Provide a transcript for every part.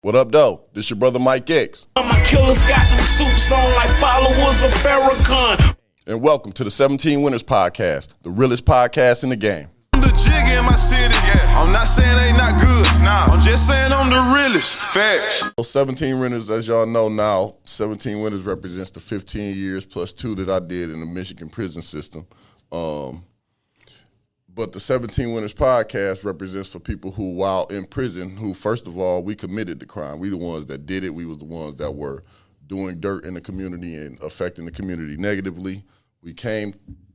What up, though? This your brother Mike X. My killers got them suits on like followers of Farrakhan. And welcome to the 17 Winners Podcast, the realest podcast in the game. I'm the jig in my city. Yeah. I'm not saying they not good. Nah. I'm just saying I'm the realest. Facts. 17 Winners, as y'all know now, 17 Winners represents the 15 years plus 2 that I did in the Michigan prison system. But the 17 Winners Podcast represents for people who, while in prison, who, first of all, we committed the crime. We the ones that did it. We was the ones that were doing dirt in the community and affecting the community negatively. We came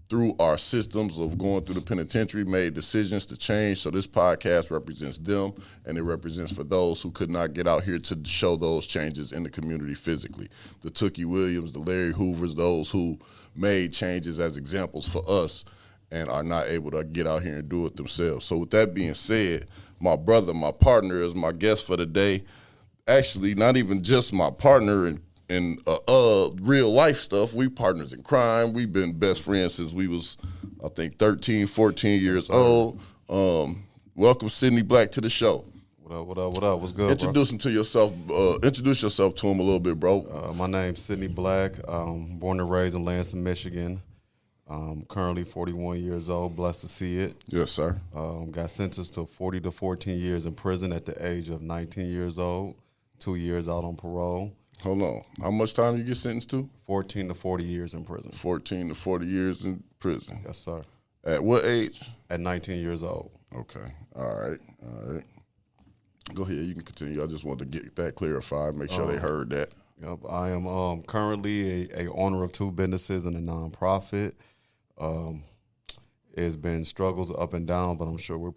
through our systems of going through the penitentiary, made decisions to change. So this podcast represents them, and it represents for those who could not get out here to show those changes in the community physically. The Tookie Williams, the Larry Hoovers, those who made changes as examples for us and are not able to get out here and do it themselves. So with that being said, my brother, my partner is my guest for the day. Actually, not even just my partner in real life stuff. We partners in crime. We've been best friends since we was, I think, 13, 14 years old. Welcome Sidney Black to the show. What up? What's good, Introduce yourself to him a little bit, bro. My name's Sidney Black. Born and raised in Lansing, Michigan. Currently 41 years old, blessed to see it. Yes, sir. Got sentenced to 40 to 14 years in prison at the age of 19 years old, 2 years out on parole. Hold on. How much time you get sentenced to? 14 to 40 years in prison. 14 to 40 years in prison. Yes, sir. At what age? At 19 years old. Okay. All right. Go ahead. You can continue. I just wanted to get that clarified, make sure they heard that. Yep. I am currently a owner of 2 businesses and a nonprofit. It's been struggles up and down, but I'm sure we'll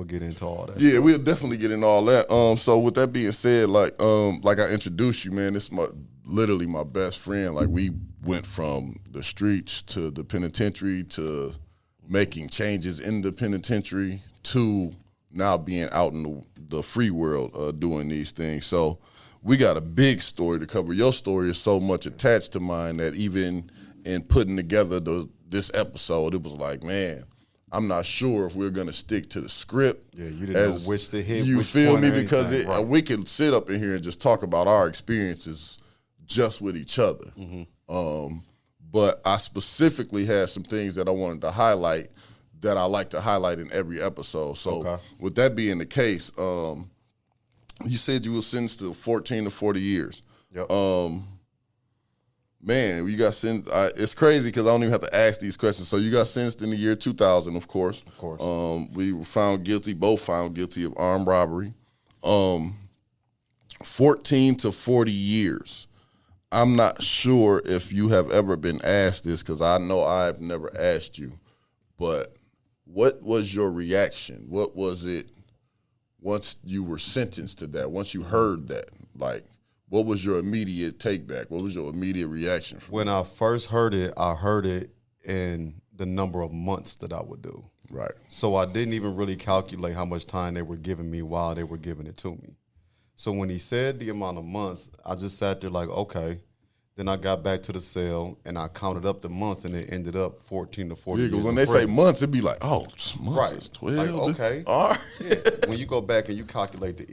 get into all that. Yeah, we'll definitely get into all that. So with that being said, like I introduced you, man, this is literally my best friend. Like we went from the streets to the penitentiary to making changes in the penitentiary to now being out in the free world doing these things. So we got a big story to cover. Your story is so much attached to mine that even in putting together this episode, it was like, man, I'm not sure if we're going to stick to the script. Yeah, you didn't know which to hit. You which feel me? Right. We could sit up in here and just talk about our experiences just with each other. Mm-hmm. But I specifically had some things that I wanted to highlight that I like to highlight in every episode. So with that being the case, you said you were sentenced to 14 to 40 years. Yep. Man, you got sentenced. It's crazy because I don't even have to ask these questions. So you got sentenced in the year 2000, of course. Of course. We were both found guilty of armed robbery. 14 to 40 years. I'm not sure if you have ever been asked this because I know I've never asked you. But what was your reaction? What was it once you were sentenced to that? Once you heard that, like, what was your immediate take back? What was your immediate reaction? When I first heard it, I heard it in the number of months that I would do. Right. So I didn't even really calculate how much time they were giving me while they were giving it to me. So when he said the amount of months, I just sat there like, okay. Then I got back to the cell and I counted up the months and it ended up 14 to 40 years. Yeah, because when they say months, it'd be like, oh, months is 12. Like, okay. All right. Yeah. When you go back and you calculate the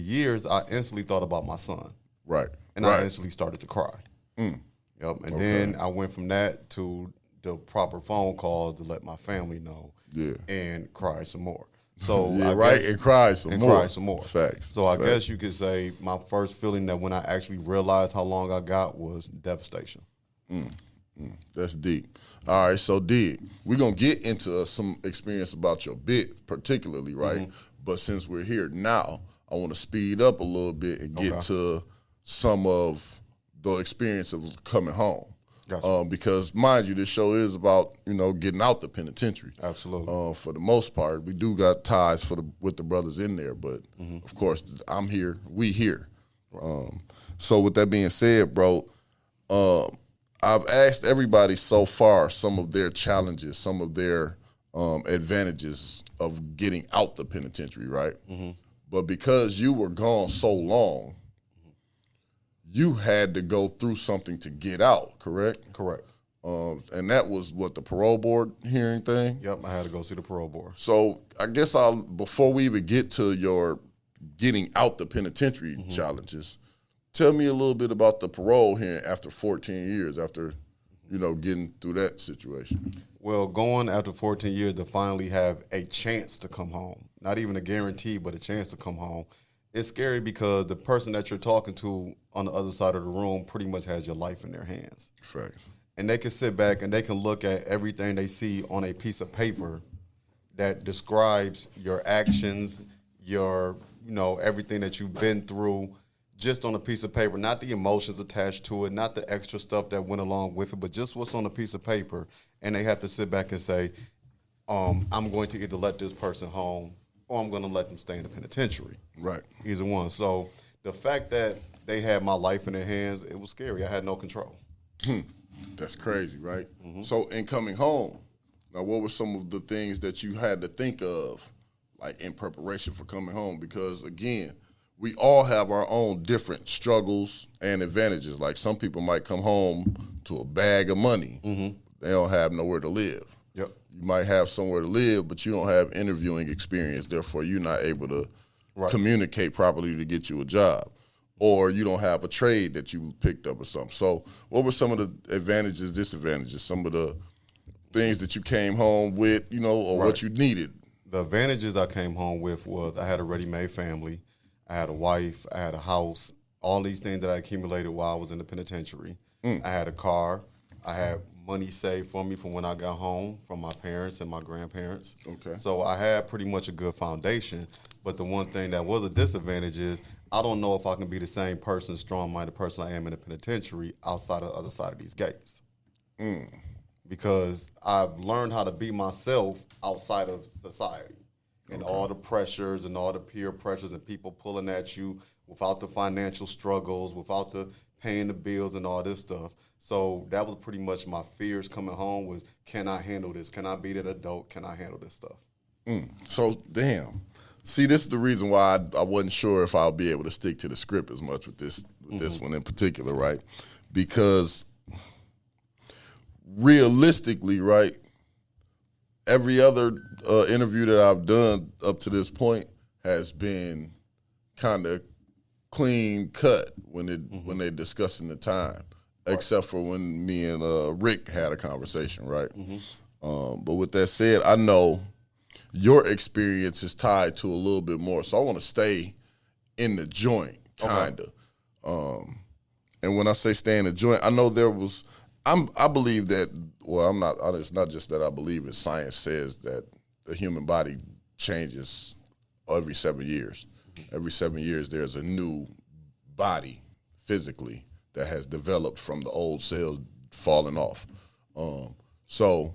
years, I instantly thought about my son. Right. And I instantly started to cry. Mm. Yep. And then I went from that to the proper phone calls to let my family know. Yeah. And cry some more. So and cry some more. Cry some more. Facts. So I guess you could say my first feeling that when I actually realized how long I got was devastation. That's deep. All right, so Dig, we're going to get into some experience about your bit particularly, right? Mm-hmm. But since we're here now, I want to speed up a little bit and get to some of the experience of coming home. Gotcha. Because, mind you, this show is about, getting out the penitentiary. Absolutely. For the most part, we do got ties with the brothers in there, but of course, I'm here, we here. So with that being said, bro, I've asked everybody so far some of their challenges, some of their advantages of getting out the penitentiary, right? Mm-hmm. But because you were gone so long, you had to go through something to get out, correct? Correct. And that was what, the parole board hearing thing? Yep, I had to go see the parole board. So I guess before we even get to your getting out the penitentiary challenges. Tell me a little bit about the parole here after 14 years, after, getting through that situation. Well, going after 14 years to finally have a chance to come home, not even a guarantee, but a chance to come home, it's scary because the person that you're talking to on the other side of the room pretty much has your life in their hands. Right. And they can sit back and they can look at everything they see on a piece of paper that describes your actions, your, everything that you've been through just on a piece of paper, not the emotions attached to it, not the extra stuff that went along with it, but just what's on a piece of paper. And they have to sit back and say, I'm going to either let this person home or I'm going to let them stay in the penitentiary. Right. Either one. So the fact that they had my life in their hands, it was scary. I had no control. That's crazy, right? So in coming home, now what were some of the things that you had to think of, like in preparation for coming home? Because again, we all have our own different struggles and advantages. Like some people might come home to a bag of money. They don't have nowhere to live. Yep. You might have somewhere to live, but you don't have interviewing experience. Therefore, you're not able to communicate properly to get you a job. Or you don't have a trade that you picked up or something. So what were some of the advantages, disadvantages, some of the things that you came home with, or what you needed? The advantages I came home with was I had a ready-made family. I had a wife. I had a house. All these things that I accumulated while I was in the penitentiary. I had a car. I had money saved for me from when I got home from my parents and my grandparents. Okay. So I had pretty much a good foundation. But the one thing that was a disadvantage is I don't know if I can be the same person, strong-minded person I am in the penitentiary outside of the other side of these gates. Because I've learned how to be myself outside of society. And all the pressures and all the peer pressures and people pulling at you without the financial struggles, without the paying the bills and all this stuff. So that was pretty much my fears coming home was, can I handle this? Can I be that adult? Can I handle this stuff? So, damn. See, this is the reason why I wasn't sure if I'll be able to stick to the script as much with this one in particular, right? Because realistically, right, every other interview that I've done up to this point has been kind of clean cut when they're discussing the time, except for when me and Rick had a conversation, right? But with that said, I know your experience is tied to a little bit more, so I want to stay in the joint, kind of. And when I say stay in the joint, I know there was. I believe that. Well, I'm not. It's not just that I believe it. Science says that the human body changes every 7 years. Every 7 years, there's a new body physically that has developed from the old cells falling off. So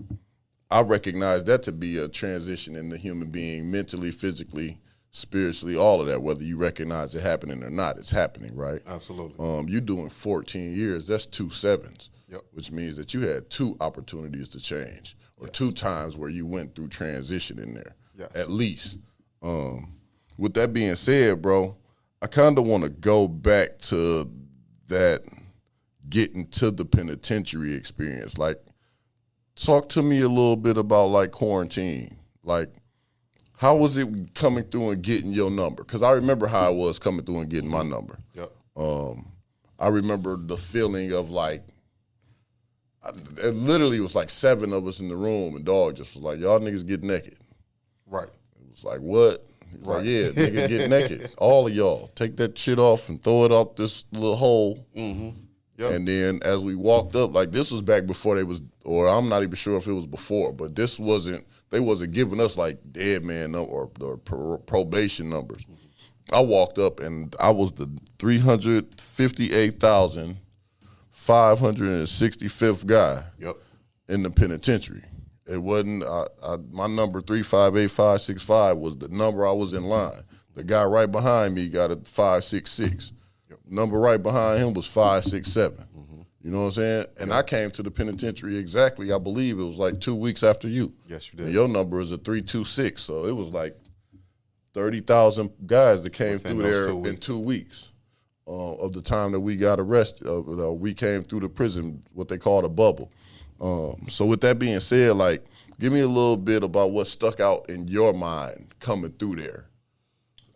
I recognize that to be a transition in the human being, mentally, physically, spiritually, all of that. Whether you recognize it happening or not, it's happening, right? Absolutely. You're doing 14 years. That's 2 sevens. Yep. Which means that you had 2 opportunities to change, or 2 times where you went through transition in there, at least. With that being said, bro, I kind of want to go back to that getting to the penitentiary experience. Like, talk to me a little bit about, like, quarantine. Like, how was it coming through and getting your number? Because I remember how it was coming through and getting my number. Yep. I remember the feeling of, like, it literally was like 7 of us in the room, and dog just was like, y'all niggas get naked. Right. It was like, what? He was like, yeah, niggas get naked. All of y'all. Take that shit off and throw it out this little hole. Yep. And then as we walked up, like this was back before they was, or I'm not even sure if it was before, but this wasn't, they wasn't giving us like dead man or probation numbers. I walked up and I was the 358,565th guy in the penitentiary. It wasn't, my number 358,565 was the number I was in line. The guy right behind me got a 566. Number right behind him was 567. You know what I'm saying? And I came to the penitentiary exactly, I believe it was like 2 weeks after you. Yes, you did. And your number is a 326, so it was like 30,000 guys that came through there in 2 weeks of the time that we got arrested. We came through the prison, what they call a bubble. So with that being said, like, give me a little bit about what stuck out in your mind coming through there.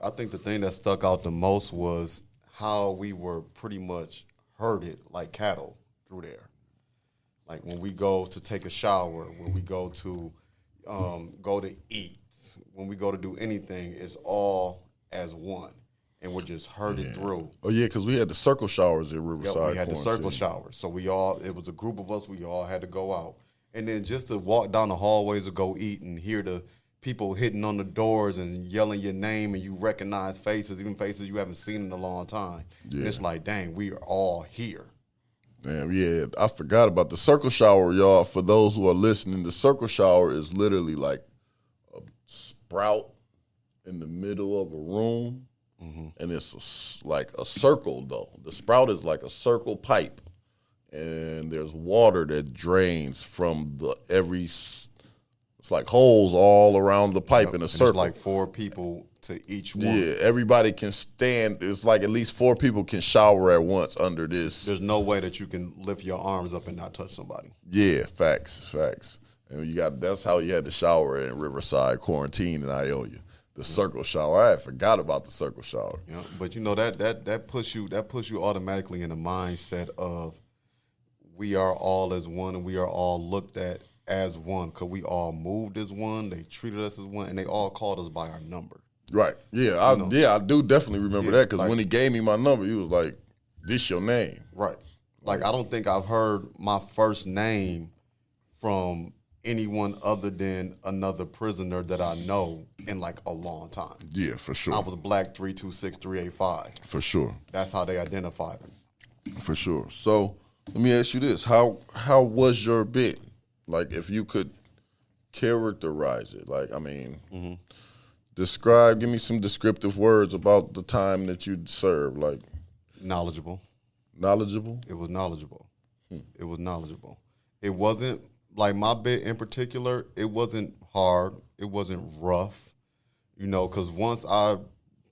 I think the thing that stuck out the most was how we were pretty much herded like cattle through there. Like when we go to take a shower, when we go to eat, when we go to do anything, it's all as one, and we're just herded through. Oh yeah, because we had the circle showers at Riverside. Yep, we had the circle showers, so it was a group of us. We all had to go out, and then just to walk down the hallways to go eat and hear the people hitting on the doors and yelling your name, and you recognize faces, even faces you haven't seen in a long time. Yeah. It's like, dang, we are all here. Damn, yeah, I forgot about the circle shower, y'all. For those who are listening, the circle shower is literally like a sprout in the middle of a room, and it's like a circle, though. The sprout is like a circle pipe, and there's water that drains from it's like holes all around the pipe in a circle. It's like 4 people to each one. Yeah, everybody can stand. It's like at least 4 people can shower at once under this. There's no way that you can lift your arms up and not touch somebody. Yeah, facts. And that's how you had to shower in Riverside quarantine in Ionia. The circle shower. I forgot about the circle shower. Yeah, but you know that puts you automatically in the mindset of we are all as one, and we are all looked at as one, because we all moved as one. They treated us as one, and they all called us by our number. Right. Yeah. I do definitely remember that, because when he gave me my number, he was like, "This your name." Right. Like I don't think I've heard my first name from anyone other than another prisoner that I know in like a long time. Yeah, for sure. I was Black 326385. For sure. That's how they identified me. For sure. So let me ask you this: How was your bit? Like, if you could characterize it, like, I mean, give me some descriptive words about the time that you served. Like, knowledgeable. Knowledgeable? It was knowledgeable. It was knowledgeable. It wasn't, like my bit in particular, it wasn't hard. It wasn't rough, because once I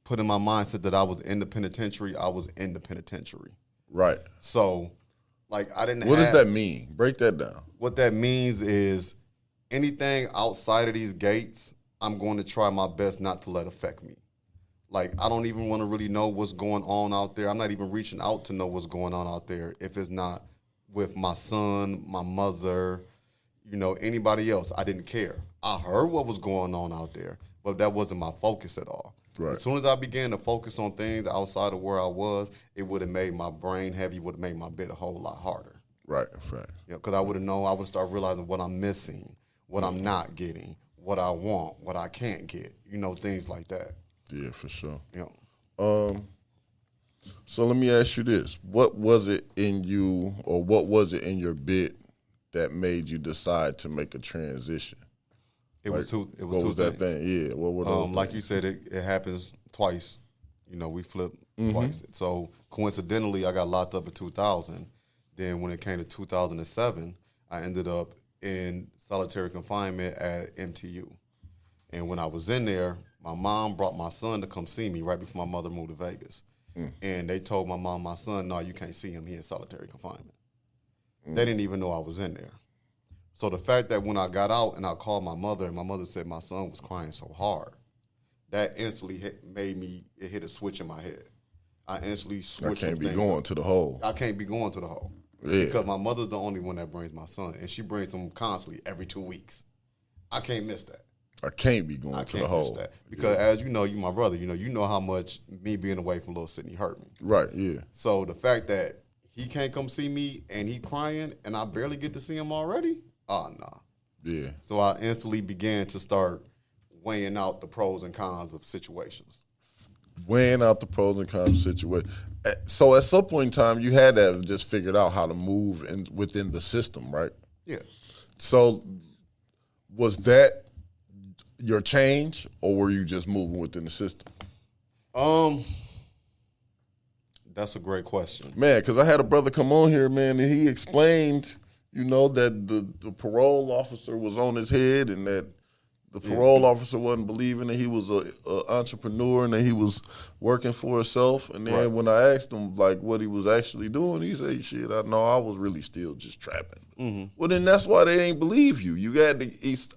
put in my mindset that I was in the penitentiary, I was in the penitentiary. Right. So, like, I didn't What does that mean? Break that down. What that means is anything outside of these gates, I'm going to try my best not to let affect me. Like, I don't even want to really know what's going on out there. I'm not even reaching out to know what's going on out there if it's not with my son, my mother, anybody else. I didn't care. I heard what was going on out there, but that wasn't my focus at all. Right. As soon as I began to focus on things outside of where I was, it would have made my brain heavy, would have made my bit a whole lot harder. Right, right. Because I would start realizing what I'm missing, what I'm not getting, what I want, what I can't get, things like that. Yeah, for sure. Yeah. So let me ask you this. What was it in you, or what was it in your bit that made you decide to make a transition? It was two things. What was that thing? Yeah. What were those like you said, it happens twice. We flipped twice. So coincidentally, I got locked up in 2000. Then when it came to 2007, I ended up in solitary confinement at MTU. And when I was in there, my mom brought my son to come see me right before my mother moved to Vegas. And they told my mom, my son, no, you can't see him. He in solitary confinement. They didn't even know I was in there. So the fact that when I got out and I called my mother, and my mother said my son was crying so hard, that instantly hit a switch in my head. I instantly switched. I can't be going to the hole. I can't be going to the hole. Yeah. Because my mother's the only one that brings my son, and she brings him constantly every 2 weeks. I can't miss that. I can't be going to the hole. I can't miss that. Because as you know, you my brother, you know how much me being away from little Sidney hurt me. Right, yeah. So the fact that he can't come see me and he crying and I barely get to see him already, nah. Yeah. So I instantly began to start weighing out the pros and cons of situations. Weighing out the pros and cons of situations. So at some point in time, you had to have just figured out how to move within the system, right? Yeah. So was that your change, or were you just moving within the system? That's a great question. Man, because I had a brother come on here, man, and he explained, that the parole officer was on his head, and that the parole officer wasn't believing that he was a entrepreneur and that he was working for himself. And then when I asked him like what he was actually doing, he said, "Shit, I know I was really still just trapping." Mm-hmm. Well, then that's why they ain't believe you. You got to.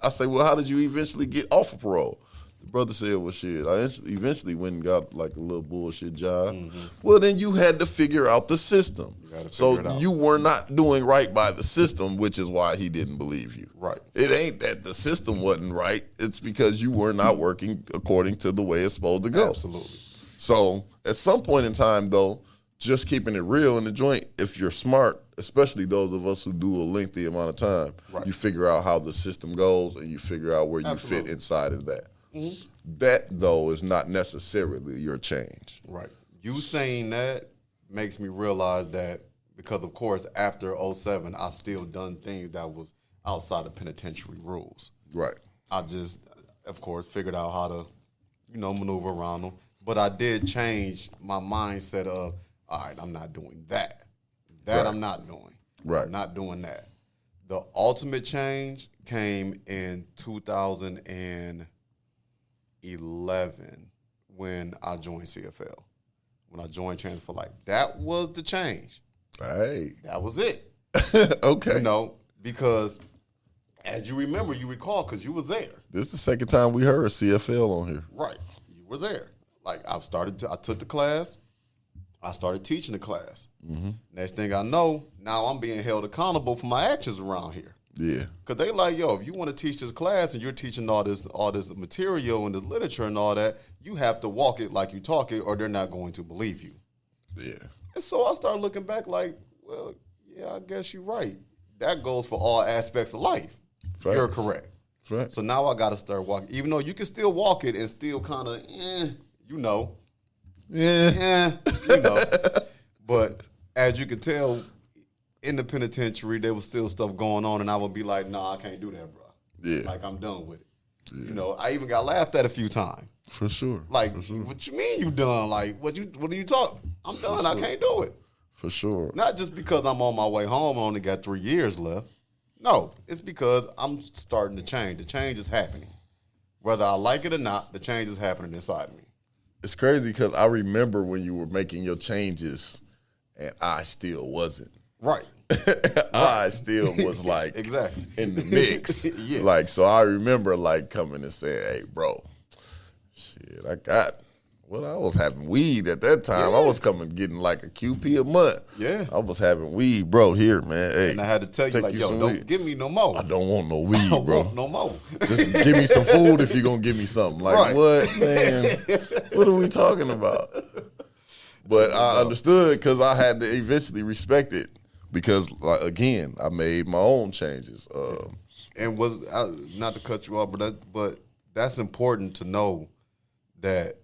I say, well, how did you eventually get off of parole? The brother said, well, shit, I eventually went and got like a little bullshit job. Well, then you had to figure out the system. So you were not doing right by the system, which is why he didn't believe you. Right. It ain't that the system wasn't right. It's because you were not working according to the way it's supposed to go. Absolutely. So at some point in time, though, just keeping it real in the joint, if you're smart, especially those of us who do a lengthy amount of time, you figure out how the system goes and you figure out where you fit inside of that. That, though, is not necessarily your change. Right. You saying that makes me realize that because, of course, after 07, I still done things that was outside of penitentiary rules. Right. I just, of course, figured out how to, maneuver around them. But I did change my mindset of, all right, I'm not doing that. That I'm not doing. Right. I'm not doing that. The ultimate change came in 2011 when I joined CFL. When I joined Chance for Life. That was the change. Hey. That was it. Okay. Because as you recall, because you was there. This is the second time we heard CFL on here. Right. You were there. Like, I took the class. I started teaching the class. Next thing I know, now I'm being held accountable for my actions around here. Yeah. Because they like, yo, if you want to teach this class and you're teaching all this material and the literature and all that, you have to walk it like you talk it or they're not going to believe you. Yeah. And so I started looking back like, well, yeah, I guess you're right. That goes for all aspects of life. Fact. You're correct. Right. So now I got to start walking. Even though you can still walk it and still kind of, But as you can tell, in the penitentiary, there was still stuff going on, and I would be like, nah, I can't do that, bro. Yeah. Like, I'm done with it. Yeah. I even got laughed at a few times. For sure. Like, what you mean you done? Like, what are you talking? I'm done. I can't do it. For sure. Not just because I'm on my way home, I only got 3 years left. No, it's because I'm starting to change. The change is happening. Whether I like it or not, the change is happening inside me. It's crazy because I remember when you were making your changes and I still wasn't. Right. I still was like exactly in the mix. Yeah. Like, so I remember like coming and saying, hey, bro, shit, I was having weed at that time. Yeah. I was getting like a QP a month. Yeah. I was having weed, bro, here, man. Hey, and I had to tell you, like, yo, don't give me no more. I don't want no weed, I don't bro. want no more. Just give me some food if you're going to give me something. Like, what, man? What are we talking about? But I understood because I had to eventually respect it because, like, again, I made my own changes. And not to cut you off, but that's important to know that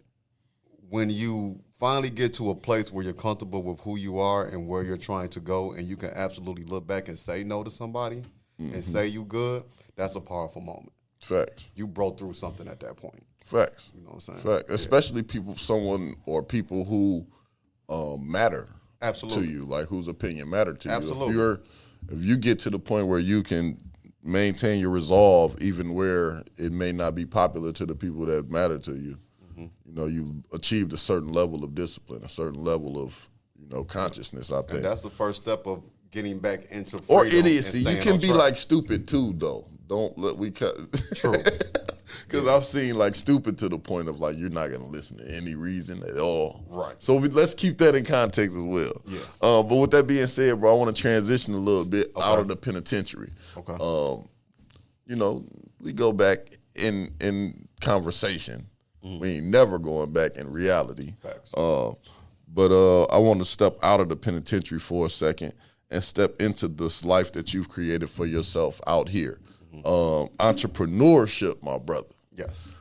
when you finally get to a place where you're comfortable with who you are and where you're trying to go, and you can absolutely look back and say no to somebody and say you good, that's a powerful moment. Facts. You broke through something at that point. Facts. You know what I'm saying? Facts. Especially people who matter Absolutely. to you, like whose opinion matter to Absolutely. you. If you get to the point where you can maintain your resolve, even where it may not be popular to the people that matter to you, you achieved a certain level of discipline, a certain level of, consciousness, I think. And that's the first step of getting back into freedom. Or idiocy. And You can be track. like stupid too, though. Don't let we cut. True. Because I've seen like stupid to the point of like you're not going to listen to any reason at all. Right. So let's keep that in context as well. Yeah. But with that being said, bro, I want to transition a little bit out of the penitentiary. Okay. We go back in conversation. We ain't never going back in reality. Facts. But I want to step out of the penitentiary for a second and step into this life that you've created for yourself out here. Entrepreneurship, my brother. Yes.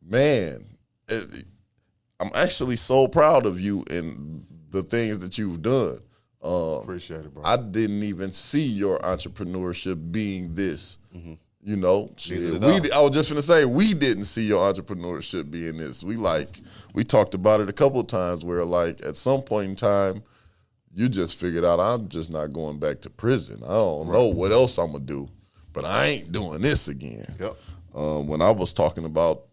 Man, I'm actually so proud of you and the things that you've done. Appreciate it, bro. I didn't even see your entrepreneurship being this. Shit. I was just gonna say we didn't see your entrepreneurship being this. We talked about it a couple of times where like at some point in time you just figured out I'm just not going back to prison. I don't know what else I'm gonna do, but I ain't doing this again. Yep. When I was talking about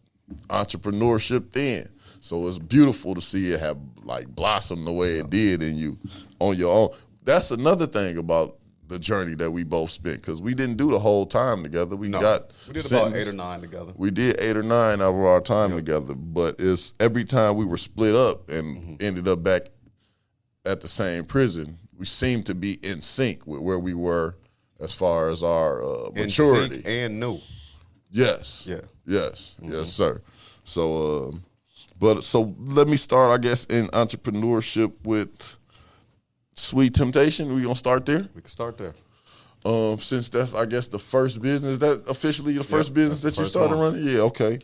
entrepreneurship then. So it's beautiful to see it have like blossomed the way it did in you on your own. That's another thing about the journey that we both spent, because we didn't do the whole time together. We did about sentenced. 8 or 9 together. We did 8 or 9 out of our time together, but it's every time we were split up and ended up back at the same prison, we seemed to be in sync with where we were as far as our maturity. In sync and new. Yes. Yeah. Yes. Yes, sir. So, so let me start, I guess, in entrepreneurship with Sweet Temptation. We gonna start there? We can start there. Since that's, I guess, the first business. Is that officially the first business that you started running? Yeah, okay.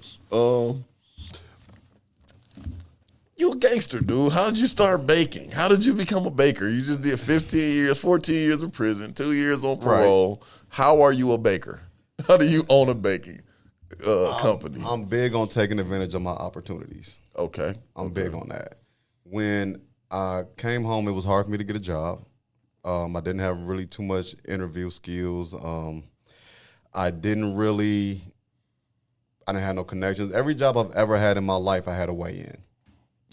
You a gangster, dude. How did you start baking? How did you become a baker? You just did 15 years, 14 years in prison, 2 years on parole. Right. How are you a baker? How do you own a baking company? I'm big on taking advantage of my opportunities. Okay. I'm big on that. When I came home, it was hard for me to get a job. I didn't have really too much interview skills. I didn't have no connections. Every job I've ever had in my life, I had a way in.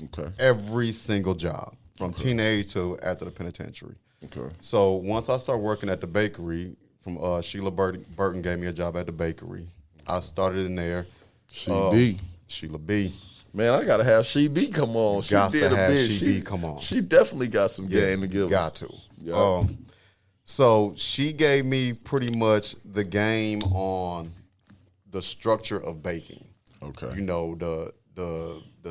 Okay. Every single job, from teenage to after the penitentiary. Okay. So once I started working at the bakery, from Sheila Burton gave me a job at the bakery. I started in there. Sheila B. Man, I gotta have She B come on. She did a bit. She B come on. She definitely got some game to give. Got to. Yeah. So she gave me pretty much the game on the structure of baking. Okay. You know, the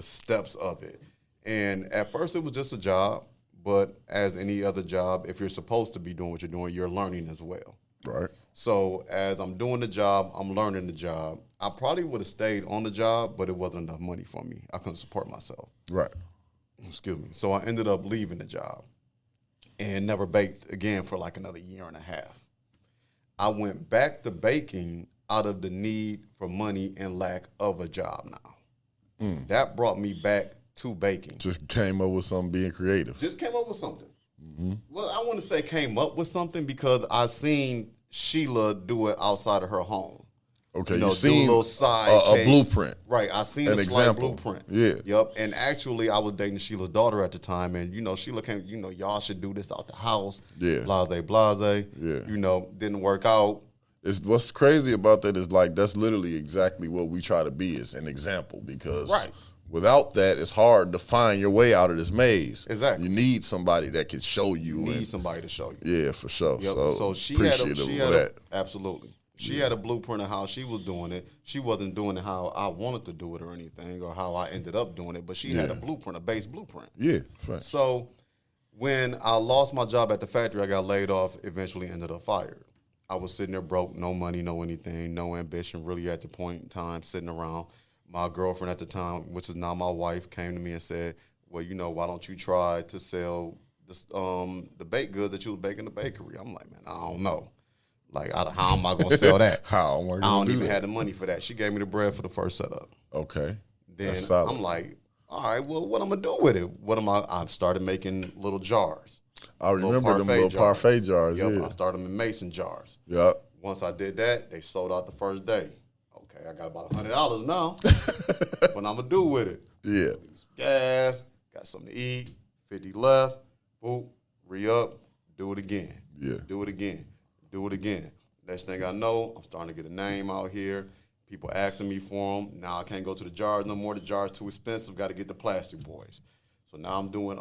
steps of it. And at first it was just a job, but as any other job, if you're supposed to be doing what you're doing, you're learning as well. Right. So as I'm doing the job, I'm learning the job. I probably would have stayed on the job, but it wasn't enough money for me. I couldn't support myself. Right. Excuse me. So I ended up leaving the job and never baked again for like another year and a half. I went back to baking out of the need for money and lack of a job now. That brought me back to baking. Just came up with something, being creative. Just came up with something. Mm-hmm. Well, I want to say came up with something because I seen Sheila do it outside of her home. Okay, you know, seen do a little side a blueprint. Right, I seen an example. Blueprint. Yeah. Yep, and actually I was dating Sheila's daughter at the time, and, you know, Sheila came, you know, y'all should do this out the house. Yeah. Blase. Yeah. You know, didn't work out. What's crazy about that is, like, that's literally exactly what we try to be, is an example, because without that, it's hard to find your way out of this maze. Exactly. You need somebody that can show you. You need somebody to show you. Yeah, for sure. Yep. So she absolutely. She had a blueprint of how she was doing it. She wasn't doing it how I wanted to do it or anything, or how I ended up doing it, but she had a blueprint, a base blueprint. Yeah, right. So when I lost my job at the factory, I got laid off, eventually ended up fired. I was sitting there broke, no money, no anything, no ambition, really at the point in time, sitting around. My girlfriend at the time, which is now my wife, came to me and said, well, you know, why don't you try to sell this, the baked goods that you was baking in the bakery? I'm like, man, I don't know. Like, how am I going to sell that? How? I don't even have the money for that. She gave me the bread for the first setup. Okay. Then I'm like, all right, well, what I'm going to do with it? I started making little jars. I remember them little parfait jars. Yep, yeah. I started them in mason jars. Yep. Once I did that, they sold out the first day. Okay, I got about $100 now. What I'm going to do with it? Yeah. Some gas, got something to eat, 50 left, boop, re-up, do it again. Yeah. Do it again. Do it again. Next thing I know, I'm starting to get a name out here. People asking me for them. Now I can't go to the jars no more. The jars too expensive. Got to get the plastic boys. So now I'm doing,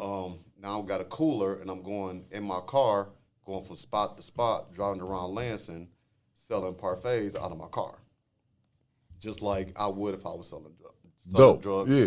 now I've got a cooler, and I'm going in my car, going from spot to spot, driving around Lansing, selling parfaits out of my car. Just like I would if I was selling drugs,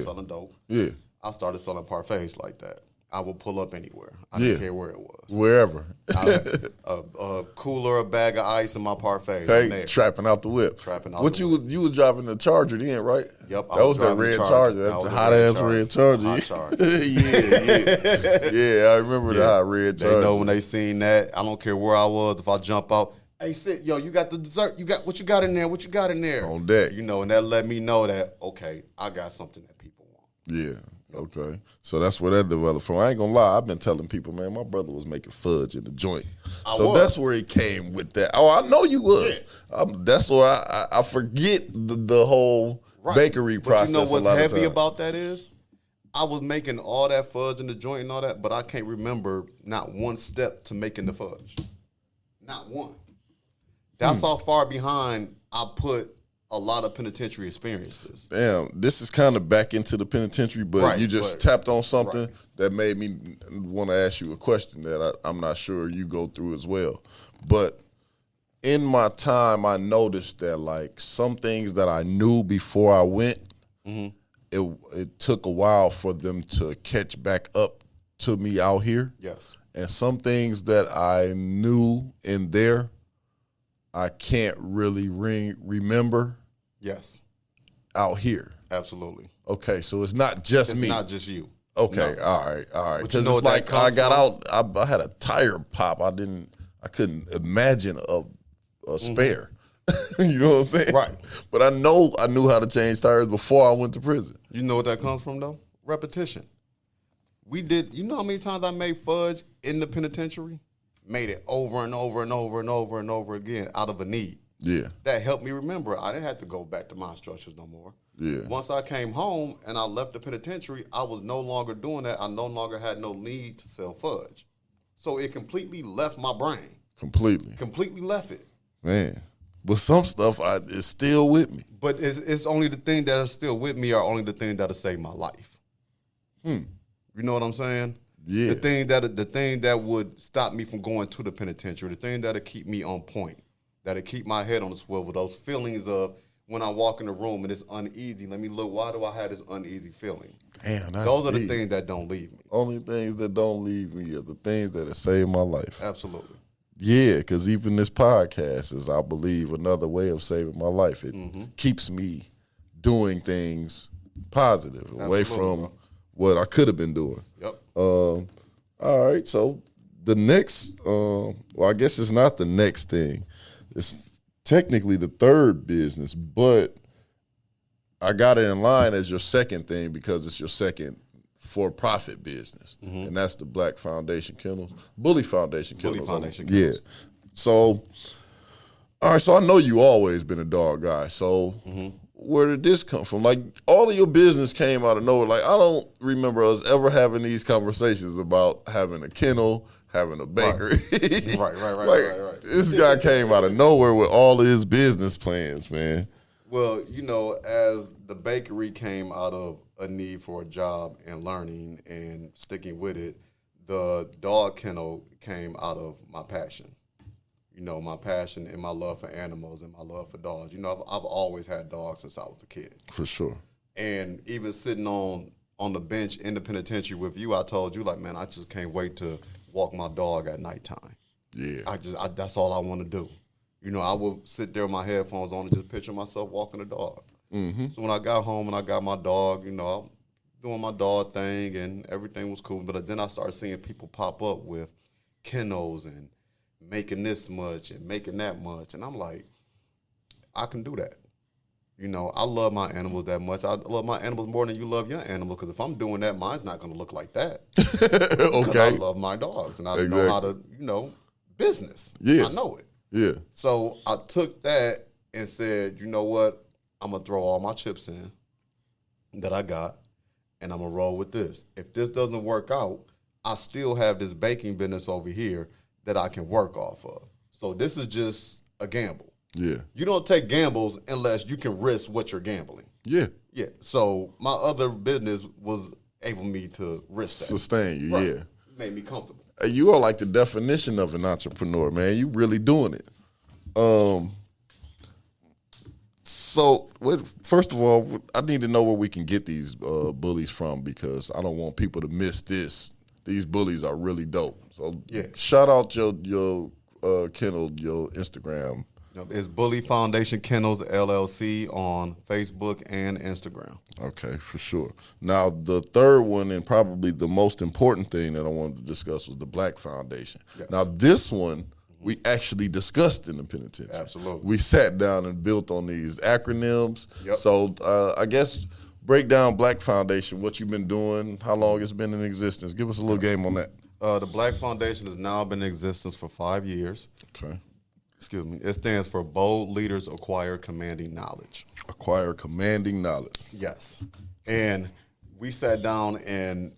selling dope. Yeah. I started selling parfaits like that. I would pull up anywhere. I didn't care where it was. Wherever. A cooler, a bag of ice, in my parfait. Hey, trapping out the whip. You was driving the Charger then, right? Yep. That was the red Charger. That's the hot ass red Charger. Hot Charger. Yeah, I remember the hot red Charger. They know when they seen that. I don't care where I was. If I jump out, hey, sit, yo, you got the dessert. You got what you got in there? What you got in there? On deck. You know, and that let me know that, okay, I got something that people want. Yeah. Okay, so that's where that developed from. I ain't gonna lie, I've been telling people, man, my brother was making fudge in the joint. That's where he came with that. Oh, I know you was. Yeah. That's where I forget the whole bakery process. But you know what's heavy about that is, I was making all that fudge in the joint and all that, but I can't remember not one step to making the fudge. Not one. That's how far behind I put a lot of penitentiary experiences. Damn, this is kind of back into the penitentiary, but you just tapped on something that made me want to ask you a question that I'm not sure you go through as well. But in my time, I noticed that like some things that I knew before I went, it took a while for them to catch back up to me out here. Yes. And some things that I knew in there, I can't really remember. Yes. Out here. Absolutely. Okay, so it's not just me. It's not just you. Okay, No. all right. Because you know it's like I got out, I had a tire pop. I couldn't imagine a spare. You know what I'm saying? Right. But I knew how to change tires before I went to prison. You know what that comes from though? Repetition. You know how many times I made fudge in the penitentiary? Made it over and over and over and over and over again out of a need. Yeah. That helped me remember. I didn't have to go back to my instructions no more. Yeah. Once I came home and I left the penitentiary, I was no longer doing that. I no longer had no need to sell fudge. So it completely left my brain. Completely left it. Man. But some stuff is still with me. But it's only the thing that are still with me are only the things that'll save my life. You know what I'm saying? Yeah. The thing that would stop me from going to the penitentiary, the thing that'll keep me on point, that'll keep my head on the swivel, those feelings of when I walk in the room and it's uneasy, let me look, why do I have this uneasy feeling? Damn, those are the things that don't leave me. Only things that don't leave me are the things that have saved my life. Absolutely. Yeah, because even this podcast is, I believe, another way of saving my life. It keeps me doing things positive, away from what I could have been doing. Yep. All right, so the next, well, I guess it's not the next thing. It's technically the third business, but I got it in line as your second thing because it's your second for-profit business, and that's the Black Foundation Kennels, B.L.A.C.K Foundation Kennels. B.L.A.C.K Foundation Kennels. Yeah. So, all right, so I know you always been a dog guy. So where did this come from? Like, all of your business came out of nowhere. Like, I don't remember us ever having these conversations about having a kennel, having a bakery. Right. This guy came out of nowhere with all of his business plans, man. Well, you know, as the bakery came out of a need for a job and learning and sticking with it, the dog kennel came out of my passion. You know, my passion and my love for animals and my love for dogs. You know, I've always had dogs since I was a kid. For sure. And even sitting on the bench in the penitentiary with you, I told you, like, man, I just can't wait to walk my dog at nighttime. Yeah. That's all I want to do. You know, I would sit there with my headphones on and just picture myself walking the dog. So when I got home and I got my dog, you know, I'm doing my dog thing and everything was cool. But then I started seeing people pop up with kennels and making this much and making that much. And I'm like, I can do that. You know, I love my animals that much. I love my animals more than you love your animal, because if I'm doing that, mine's not going to look like that. Because I love my dogs and I know how to, you know, business. Yeah. I know it. Yeah. So I took that and said, you know what? I'm going to throw all my chips in that I got, and I'm going to roll with this. If this doesn't work out, I still have this baking business over here that I can work off of. So this is just a gamble. Yeah. You don't take gambles unless you can risk what you're gambling. Yeah. Yeah. So my other business was able me to risk that. Sustain you, Right. yeah. It made me comfortable. You are like the definition of an entrepreneur, man. You really doing it. So, first of all, I need to know where we can get these bullies from, because I don't want people to miss this. These bullies are really dope. So, shout out your kennel, your Instagram. It's B.L.A.C.K Foundation Kennels LLC on Facebook and Instagram. Okay, for sure. Now, the third one, and probably the most important thing that I wanted to discuss, was the Black Foundation. Yes. Now, this one we actually discussed in the penitentiary. Absolutely. We sat down and built on these acronyms. Yep. So I guess break down Black Foundation, what you've been doing, how long it's been in existence. Give us a little game on that. The Black Foundation has now been in existence for 5 years. Okay. Excuse me. It stands for Bold Leaders Acquire Commanding Knowledge. Acquire commanding knowledge. Yes. And we sat down and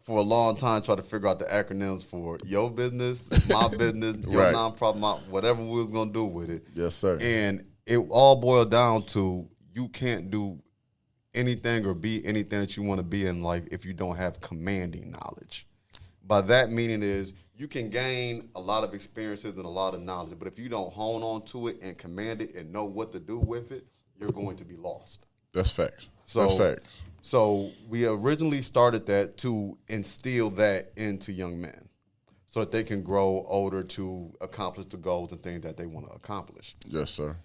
for a long time trying to figure out the acronyms for your business, my business, your Right. nonprofit, whatever we was gonna do with it. Yes, sir. And it all boiled down to you can't do anything or be anything that you want to be in life if you don't have commanding knowledge. By that meaning is you can gain a lot of experiences and a lot of knowledge, but if you don't hone on to it and command it and know what to do with it, you're going to be lost. That's facts. So, That's facts. So we originally started that to instill that into young men so that they can grow older to accomplish the goals and things that they want to accomplish. Yes, sir.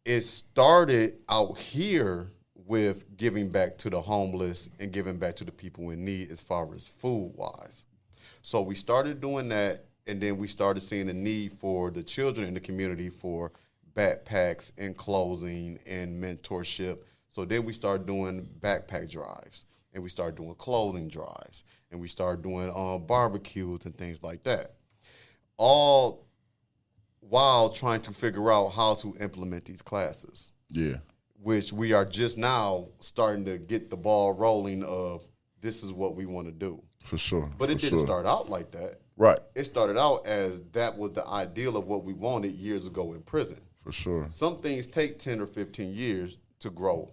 It started out here with giving back to the homeless and giving back to the people in need as far as food-wise. So we started doing that, and then we started seeing the need for the children in the community for backpacks and clothing and mentorship. So then we started doing backpack drives, and we started doing clothing drives, and we started doing barbecues and things like that. All while trying to figure out how to implement these classes. Yeah. Which we are just now starting to get the ball rolling of this is what we want to do. For sure. But it For didn't sure. start out like that. Right. It started out as that was the ideal of what we wanted years ago in prison. For sure. Some things take 10 or 15 years to grow.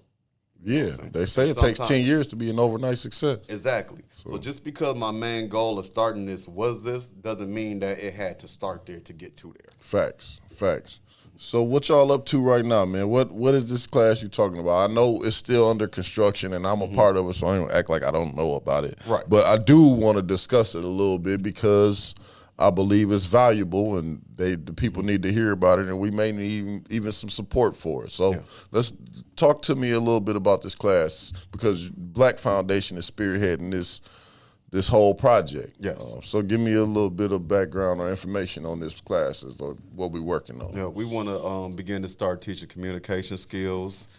Yeah. They say it takes 10 years to be an overnight success. Exactly. So just because my main goal of starting this was this doesn't mean that it had to start there to get to there. Facts. Facts. So what y'all up to right now, man? What is this class you talking about? I know it's still under construction, and I'm a part of it, so I don't act like I don't know about it. Right. But I do want to discuss it a little bit because I believe it's valuable, and the people need to hear about it, and we may need even some support for it. So let's talk to me a little bit about this class because Black Foundation is spearheading this whole project. Yes. So give me a little bit of background or information on this classes or what we're working on. Yeah, we want to begin to start teaching communication skills.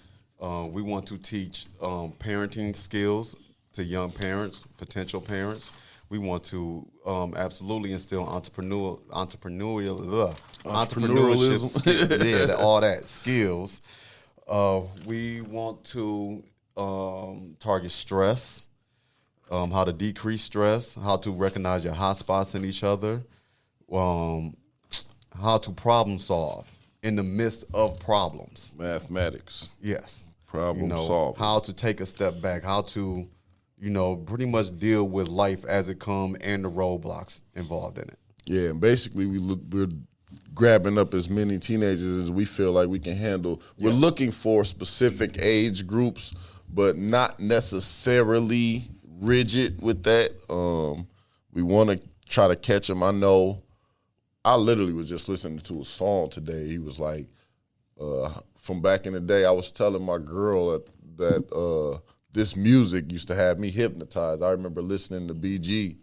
We want to teach parenting skills to young parents, potential parents. We want to absolutely instill entrepreneurialism. Yeah, all that skills. We want to target stress. How to decrease stress, how to recognize your hot spots in each other, how to problem solve in the midst of problems. Mathematics. Yes. Problem solving. How to take a step back, how to, pretty much deal with life as it comes and the roadblocks involved in it. Yeah, and basically we're grabbing up as many teenagers as we feel like we can handle. We're looking for specific age groups, but not necessarily rigid with that. We want to try to catch them. I know I literally was just listening to a song today. He was like, from back in the day, I was telling my girl that this music used to have me hypnotized. I remember listening to BG,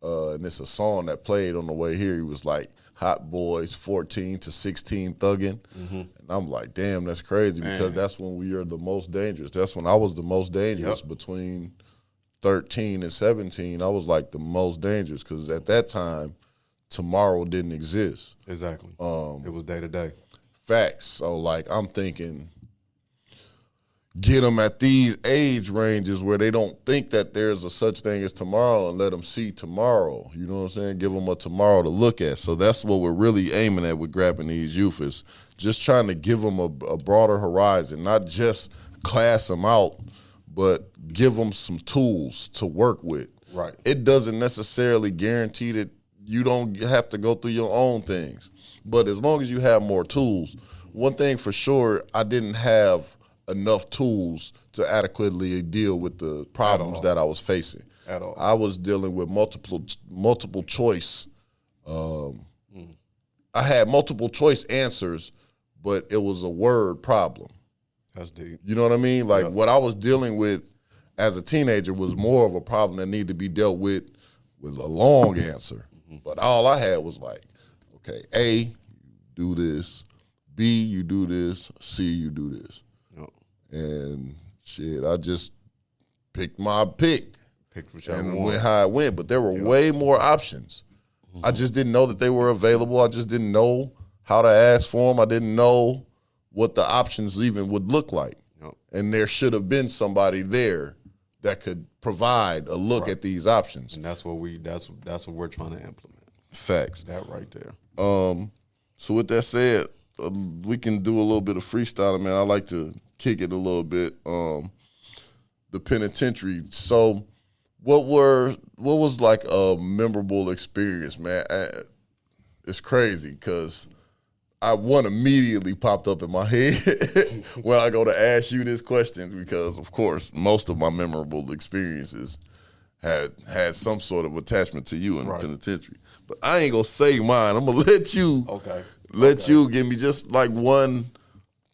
and it's a song that played on the way here. He was like, Hot Boys 14 to 16 thugging. And I'm like, damn, that's crazy because that's when we are the most dangerous. That's when I was the most dangerous between 13 and 17, I was like the most dangerous because at that time, tomorrow didn't exist. Exactly. It was day to day. Facts. So like I'm thinking, get them at these age ranges where they don't think that there's a such thing as tomorrow and let them see tomorrow. You know what I'm saying? Give them a tomorrow to look at. So that's what we're really aiming at with grabbing these youth is just trying to give them a broader horizon, not just class them out, but give them some tools to work with. Right. It doesn't necessarily guarantee that you don't have to go through your own things. But as long as you have more tools, one thing for sure, I didn't have enough tools to adequately deal with the problems that I was facing. At all. I was dealing with multiple choice. I had multiple choice answers, but it was a word problem. That's deep. You know what I mean? Like what I was dealing with as a teenager was more of a problem that needed to be dealt with a long answer. But all I had was like, okay, A, you do this. B, you do this. C, you do this. Yep. And shit, I just picked my pick. Picked whichever And one. went how it went. But there were way more options. I just didn't know that they were available. I just didn't know how to ask for them. I didn't know what the options even would look like. Yep. And there should have been somebody there that could provide a look at these options. And that's what we're trying to implement. Facts. That right there. So with that said, we can do a little bit of freestyling, man. I like to kick it a little bit. The penitentiary. So what was like a memorable experience, man? It's crazy because one immediately popped up in my head when I go to ask you this question because, of course, most of my memorable experiences had some sort of attachment to you in the penitentiary. But I ain't gonna say mine. I'm gonna let you you give me just like one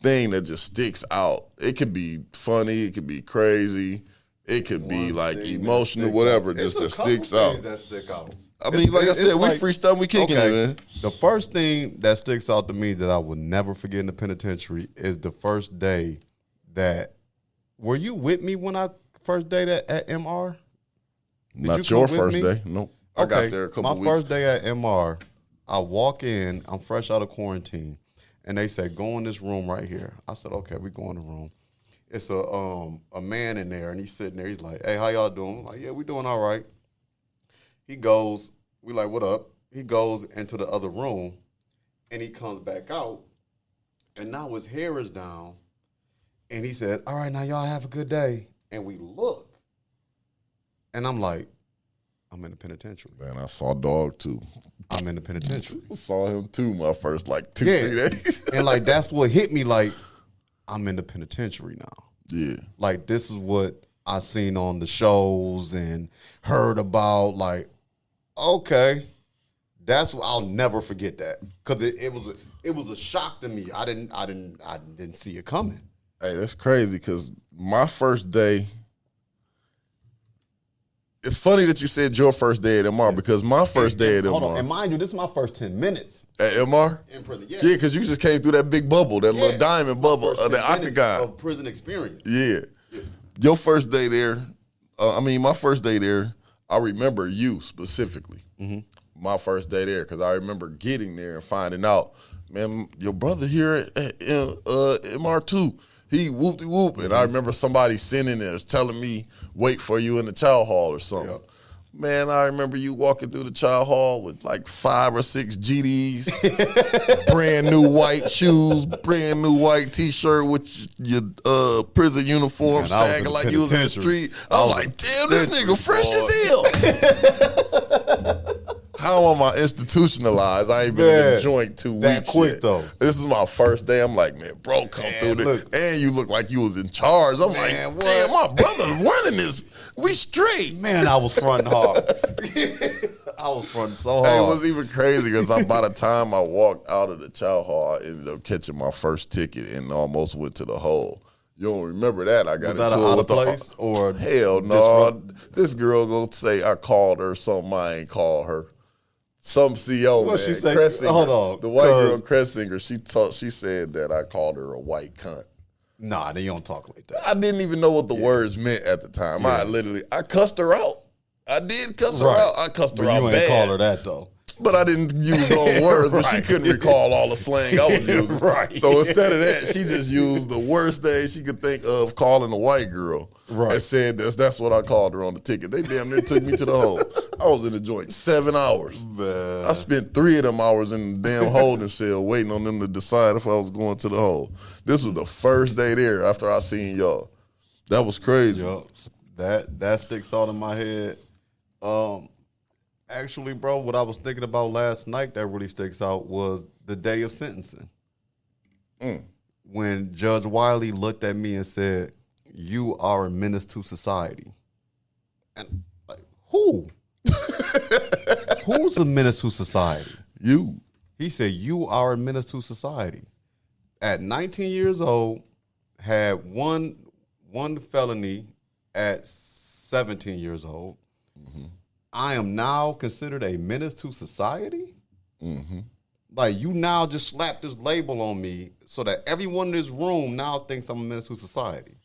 thing that just sticks out. It could be funny, it could be crazy, it could be like emotional, whatever, just that sticks out. That stick out. I mean, like I said, we freestyle, we kicking it, man. The first thing that sticks out to me that I will never forget in the penitentiary is the first day that. Were you with me when I first day at MR? Not your first day. Nope. I got there a couple weeks. My first day at MR, I walk in, I'm fresh out of quarantine, and they said, go in this room right here. I said, okay, we go in the room. It's a man in there, and he's sitting there. He's like, hey, how y'all doing? I'm like, yeah, we doing all right. He goes, we like, what up? He goes into the other room, and he comes back out, and now his hair is down, and he said, all right, now y'all have a good day. And we look, and I'm like, I'm in the penitentiary. Man, I saw Dog too. I'm in the penitentiary. I saw him too my first like 3 days. And like that's what hit me, like, I'm in the penitentiary now. Yeah. Like this is what I seen on the shows and heard about, like, okay. That's what I'll never forget that. Cause it was a shock to me. I didn't see it coming. Hey, that's crazy because my first day. It's funny that you said your first day at MR because my first day at MR. Hold on, and mind you, this is my first 10 minutes. At MR? In prison, yeah. Yeah, because you just came through that big bubble, that little diamond bubble, the octagon. Of prison experience. Yeah. Your first day there, my first day there, I remember you specifically. Mm-hmm. My first day there, because I remember getting there and finding out, man, your brother here at MR2, he whoop-de-whoop. And I remember somebody sending there telling me, wait for you in the child hall or something. Yep. Man, I remember you walking through the child hall with like 5 or 6 GDs, brand new white shoes, brand new white T-shirt with your prison uniform sagging like you was in the street. I'm like, damn, this nigga fresh as hell. How am I institutionalized? I ain't been in the joint 2 weeks that quick yet. Though. This is my first day. I'm like, man, bro, come through this. And you look like you was in charge. I'm like, damn, my brother's running this. We straight. Man, I was fronting hard. I was fronting so hard. Hey, it was even crazy because by the time I walked out of the chow hall, I ended up catching my first ticket and almost went to the hole. You don't remember that? I got into it with place or hell no. This girl gonna say I called her something I ain't called her. Some CO, what man. She say? Cressinger, hold on. The white girl Cressinger, she said that I called her a white cunt. Nah, they don't talk like that. I didn't even know what the words meant at the time. Yeah. I cussed her out. I did cuss her out. I cussed her out bad. You ain't call her that though. But I didn't use those words, but she couldn't recall all the slang I was using. So instead of that, she just used the worst thing she could think of calling a white girl. And said that's what I called her on the ticket. They damn near took me to the hole. I was in the joint 7 hours. Man. I spent 3 of them hours in the damn holding cell waiting on them to decide if I was going to the hole. This was the first day there after I seen y'all. That was crazy. Yo, that sticks out in my head. Actually, bro, what I was thinking about last night that really sticks out was the day of sentencing. When Judge Wiley looked at me and said, you are a menace to society. And like, who? Who's a menace to society? You. He said, you are a menace to society. At 19 years old, had one felony at 17 years old. Mm-hmm. I am now considered a menace to society? Mm-hmm. Like, you now just slapped this label on me so that everyone in this room now thinks I'm a menace to society.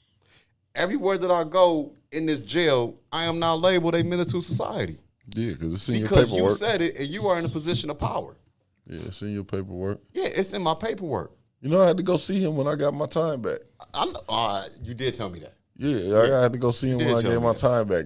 Everywhere that I go in this jail, I am now labeled a menace to society. Yeah, because it's in your paperwork. Because you said it, and you are in a position of power. Yeah, it's in your paperwork. Yeah, it's in my paperwork. You know, I had to go see him when I got my time back. You did tell me that. Yeah, I had to go see him when I tell gave me my that. time back.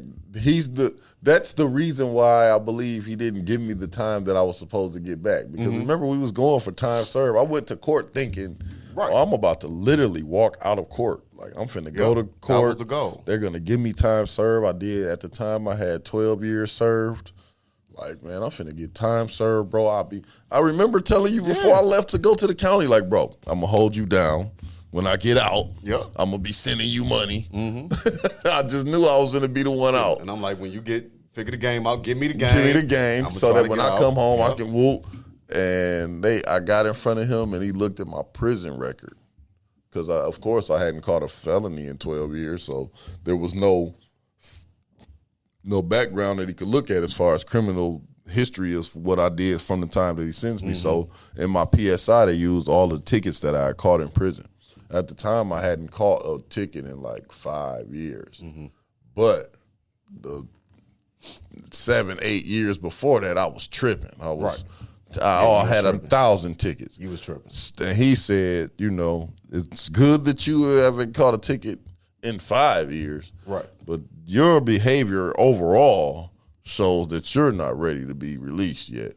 That's the reason why I believe he didn't give me the time that I was supposed to get back. Because remember, we was going for time served. I went to court thinking, oh, I'm about to literally walk out of court. Like, I'm finna go to court. That was the goal. They're gonna give me time served. I did. At the time, I had 12 years served. Like, man, I'm finna get time served, bro. I remember telling you before I left to go to the county, like, bro, I'm gonna hold you down. When I get out, I'm gonna be sending you money. I just knew I was gonna be the one out. And I'm like, when you figure the game out, give me the game. Give me the game so that when I come home, I can whoop. And I got in front of him and he looked at my prison record. Because, of course, I hadn't caught a felony in 12 years, so there was no background that he could look at as far as criminal history of what I did from the time that he sentenced me. So in my PSI, they used all the tickets that I had caught in prison. At the time, I hadn't caught a ticket in like 5 years. But the 7, 8 years before that, I was tripping. I had 1,000 tickets. You was tripping. And he said, it's good that you haven't caught a ticket in 5 years. Right. But your behavior overall shows that you're not ready to be released yet.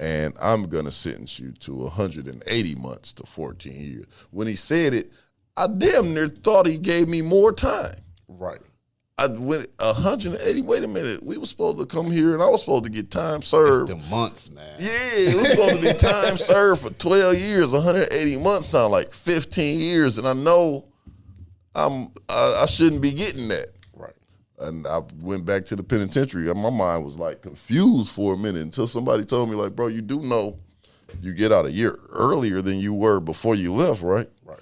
And I'm going to sentence you to 180 months to 14 years. When he said it, I damn near thought he gave me more time. Right. I went 180. Wait a minute. We were supposed to come here and I was supposed to get time served. It's the months, man. Yeah, it was supposed to be time served for 12 years. 180 months sound like 15 years. And I know I shouldn't be getting that. Right. And I went back to the penitentiary. My mind was like confused for a minute until somebody told me, like, bro, you do know you get out a year earlier than you were before you left, right? Right.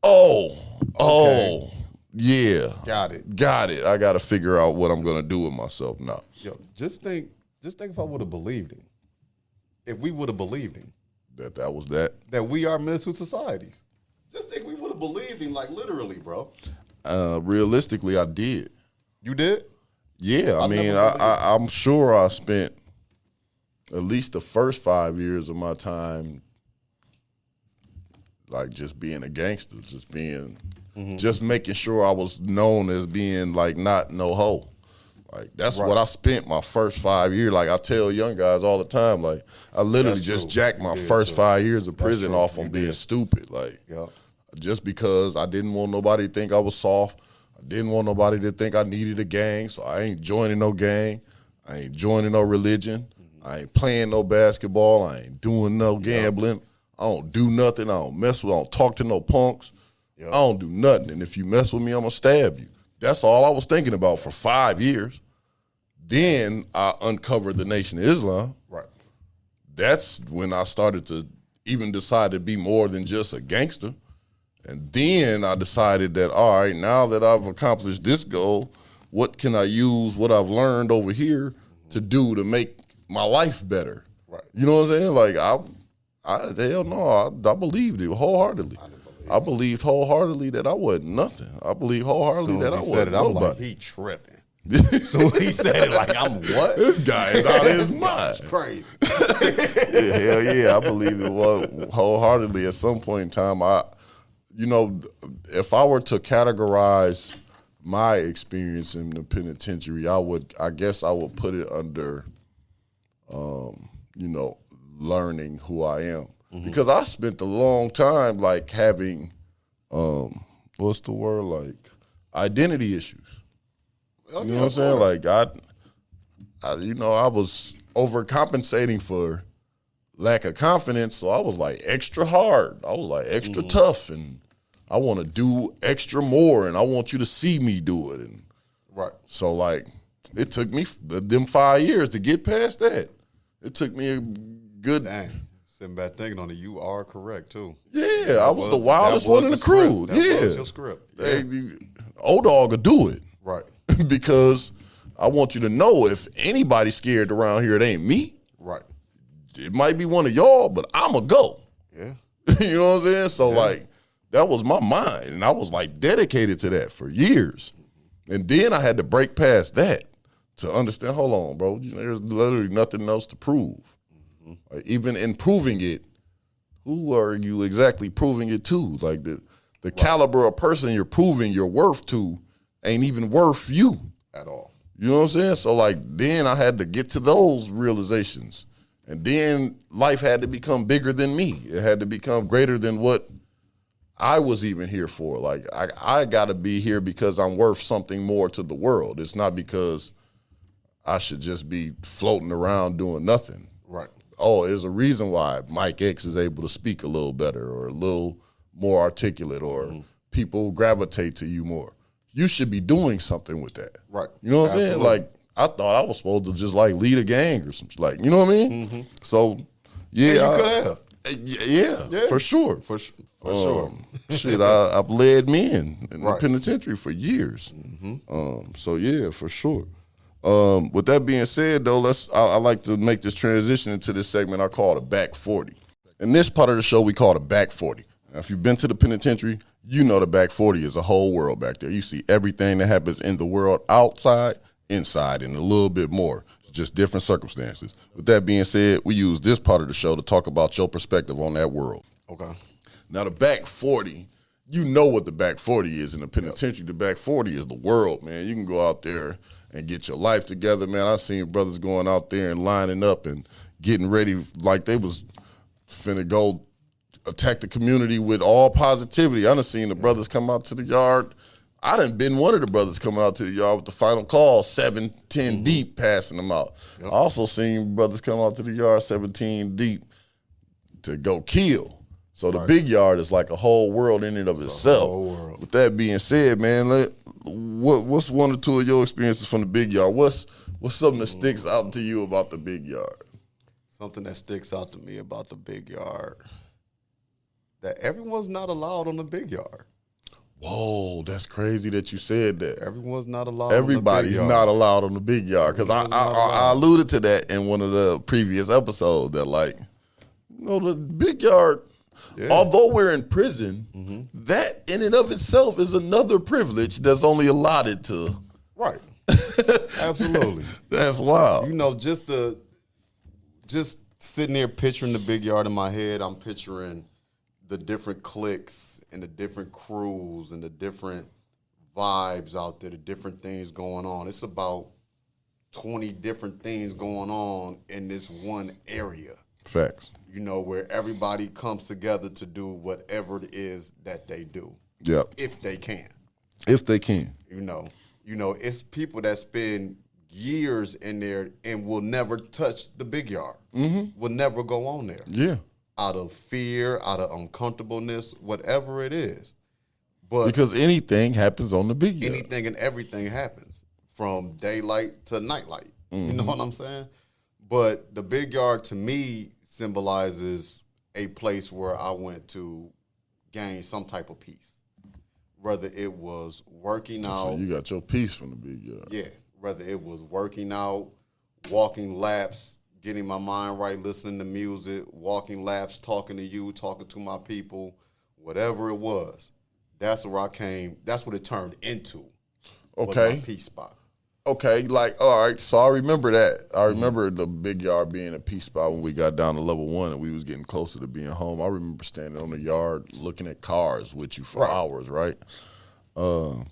Oh, yeah. Got it. I got to figure out what I'm going to do with myself now. Yo, just think if I would have believed him. If we would have believed him. That was that. That we are mental societies. Just think we would have believed him, like literally, bro. Realistically, I did. You did? Yeah, I'm sure I spent at least the first 5 years of my time like just being a gangster, just making sure I was known as being like not no hoe. Like that's what I spent my first 5 years. Like I tell young guys all the time, like I literally just jacked my first 5 years of prison off on being stupid. Like just because I didn't want nobody to think I was soft. I didn't want nobody to think I needed a gang, so I ain't joining no gang. I ain't joining no religion. I ain't playing no basketball. I ain't doing no gambling. I don't do nothing. I don't mess with. I don't talk to no punks. I don't do nothing. And if you mess with me, I'm gonna stab you. That's all I was thinking about for 5 years. Then I uncovered the Nation of Islam. Right. That's when I started to even decide to be more than just a gangster. And then I decided that, all right, now that I've accomplished this goal, what can I use what I've learned over here to do to make my life better? Right. You know what I'm saying? Like, hell no, I believed it wholeheartedly. I believed wholeheartedly that I wasn't nothing. I believed wholeheartedly that I wasn't nobody. I'm like, he tripping. So he said it like, I'm what? This guy is out of his mind. That's crazy. Yeah, hell yeah, I believe it was wholeheartedly. At some point in time, if I were to categorize my experience in the penitentiary, I guess I would put it under, learning who I am. Mm-hmm. Because I spent a long time like having, what's the word, like identity issues. You know what I'm saying? Like I was overcompensating for lack of confidence, so I was like extra hard. I was like extra tough, and I want to do extra more, and I want you to see me do it. And so like it took me them 5 years to get past that. It took me a good. Dang. Sitting back thinking on it, you are correct too. Yeah, I was the wildest one in the crew. That was your script. Yeah. Old dog will do it. Right. Because I want you to know if anybody's scared around here, it ain't me. Right. It might be one of y'all, but I'm a go. Yeah. You know what I'm saying? So like that was my mind, and I was like dedicated to that for years. And then I had to break past that to understand, hold on, bro, there's literally nothing else to prove. Like, even in proving it, who are you exactly proving it to? Like The caliber of person you're proving your worth to ain't even worth you At all. You know what I'm saying? So like then I had to get to those realizations. And then life had to become bigger than me. It had to become greater than what I was even here for. Like I got to be here because I'm worth something more to the world. It's not because I should just be floating around doing nothing. Right. Oh, there's a reason why Mike X is able to speak a little better or a little more articulate or people gravitate to you more. You should be doing something with that. Right. You know what I'm Absolutely. saying? Like, I thought I was supposed to just like lead a gang or something. Like, you know what I mean? So, yeah. And you could have. Yeah, for sure. For sure. Shit, I've led men in the Right. penitentiary for years. So, yeah, for sure. With that being said, though, I like to make this transition into this segment I call the Back 40. In this part of the show, we call the Back 40. Now, if you've been to the penitentiary, you know the Back 40 is a whole world back there. You see everything that happens in the world outside, inside, and a little bit more. It's just different circumstances. With that being said, we use this part of the show to talk about your perspective on that world. Okay. Now, the Back 40, you know what the Back 40 is in the penitentiary. The Back 40 is the world, man. You can go out there and get your life together, man. I've seen brothers going out there and lining up and getting ready like they was finna go attack the community with all positivity. I done seen the brothers come out to the yard. I done been one of the brothers coming out to the yard with the final call, 7-10 deep, passing them out. I also seen brothers come out to the yard 17 deep to go kill. So the big yard is like a whole world in and of itself. whole world. With that being said, man, what's one or two of your experiences from the big yard? What's something that sticks out to you about the big yard? Something that sticks out to me about the big yard, that everyone's not allowed on the big yard. Whoa, that's crazy that you said that. Everyone's not allowed Everybody's on the big yard. not allowed on the big yard. Because I alluded to that in one of the previous episodes that, like, you know, the big yard, although we're in prison, that in and of itself is another privilege that's only allotted to. Right. Absolutely. That's wild. You know, just sitting there picturing the big yard in my head, I'm picturing the different cliques and the different crews and the different vibes out there, the different things going on. It's about 20 different things going on in this one area. Facts. You know, where everybody comes together to do whatever it is that they do. Yep. If they can. If they can. You know, it's people that spend years in there and will never touch the big yard. Will never go on there. Yeah. Out of fear, out of uncomfortableness, whatever it is. But Because anything happens on the big yard. anything and everything happens from daylight to nightlight. You know what I'm saying? But the big yard to me symbolizes a place where I went to gain some type of peace. Whether it was working out. So you got your piece from the big yard. Yeah. Whether it was working out, walking laps, getting my mind right, listening to music, walking laps, talking to you, talking to my people, whatever it was. That's where I came. That's what it turned into. Was Okay. my peace spot. Okay, like, all right, so I remember that. I remember the big yard being a peace spot when we got down to level 1 and we was getting closer to being home. I remember standing on the yard looking at cars with you for hours, right? I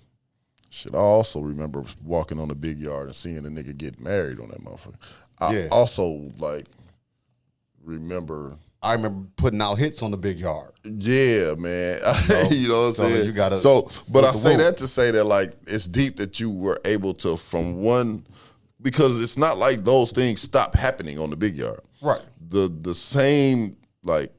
also remember walking on the big yard and seeing a nigga get married on that motherfucker. I also, like, remember... I remember putting out hits on the big yard. Yeah, man. You know what I'm So saying? you gotta but I the say whoop. that to say that, like, it's deep that you were able to, from one, because it's not like those things stop happening on the big yard. Right. The same, like,